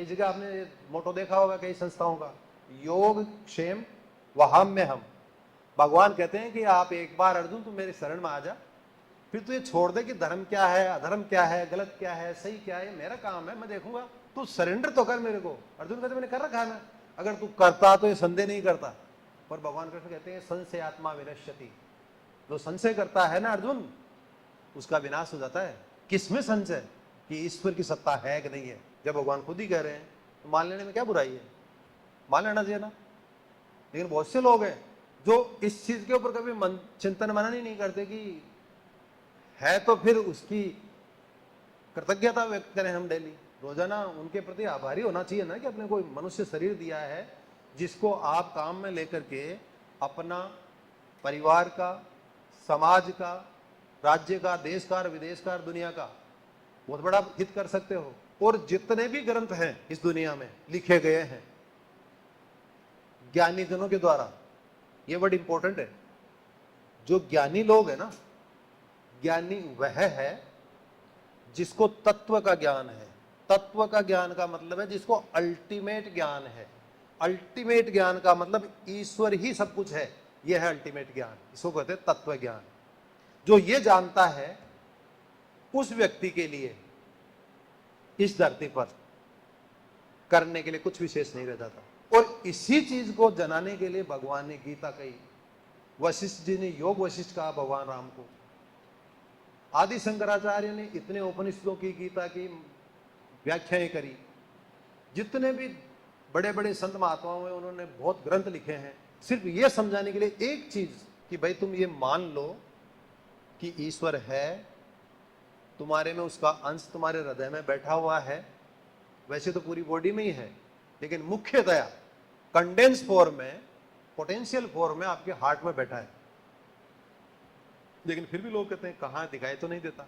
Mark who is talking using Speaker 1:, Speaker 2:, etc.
Speaker 1: कई जगह आपने मोटो देखा होगा कई संस्थाओं का, योग क्षेम वहाम में हम। भगवान कहते हैं कि आप एक बार अर्जुन तू मेरे शरण में आ जा, फिर तू ये छोड़ दे कि धर्म क्या है, अधर्म क्या है, गलत क्या है, सही क्या है, मेरा काम है, मैं देखूंगा, तू सरेंडर तो कर मेरे को। अर्जुन कहते मैंने कर रखा है ना, अगर तू करता तो ये संदेह नहीं करता। पर भगवान कृष्ण कहते हैं संशय आत्मा विनश्यति, जो संशय करता है ना अर्जुन, उसका विनाश हो जाता है। किसमें संशय कि ईश्वर की सत्ता है कि नहीं है, जब भगवान खुद ही कह रहे हैं तो मान लेने में क्या बुराई है, मान लेना चाहिए ना। लेकिन बहुत से लोग हैं जो इस चीज के ऊपर कभी चिंतन मनन ही नहीं करते कि है तो फिर उसकी कृतज्ञता व्यक्त करें हम डेली, रोजाना उनके प्रति आभारी होना चाहिए ना कि अपने कोई मनुष्य शरीर दिया है जिसको आप काम में लेकर के अपना परिवार का, समाज का, राज्य का, देश का, विदेश का, दुनिया का बहुत बड़ा हित कर सकते हो। और जितने भी ग्रंथ हैं इस दुनिया में लिखे गए हैं ज्ञानी जनों के द्वारा, ये वर्ड इंपॉर्टेंट है, जो ज्ञानी लोग है ना, ज्ञानी वह है जिसको तत्व का ज्ञान है। तत्व का ज्ञान का मतलब है जिसको अल्टीमेट ज्ञान है। अल्टीमेट ज्ञान का मतलब ईश्वर ही सब कुछ है, यह है अल्टीमेट ज्ञान, इसको कहते हैं तत्व ज्ञान। जो ये जानता है उस व्यक्ति के लिए इस धरती पर करने के लिए कुछ विशेष नहीं रह जाता। और इसी चीज को जनाने के लिए भगवान ने गीता कही, वशिष्ठ जी ने योग वशिष्ठ कहा भगवान राम को, आदि शंकराचार्य ने इतने उपनिषदों की, गीता की व्याख्याएं करी, जितने भी बड़े बड़े संत महात्माओं हैं उन्होंने बहुत ग्रंथ लिखे हैं, सिर्फ ये समझाने के लिए एक चीज कि भाई तुम ये मान लो कि ईश्वर है, तुम्हारे में उसका अंश तुम्हारे हृदय में बैठा हुआ है, वैसे तो पूरी बॉडी में ही है, लेकिन मुख्यतया कंडेंस फॉर्म में, पोटेंशियल फॉर्म में आपके हार्ट में बैठा है। लेकिन फिर भी लोग कहते हैं कहां, दिखाई तो नहीं देता।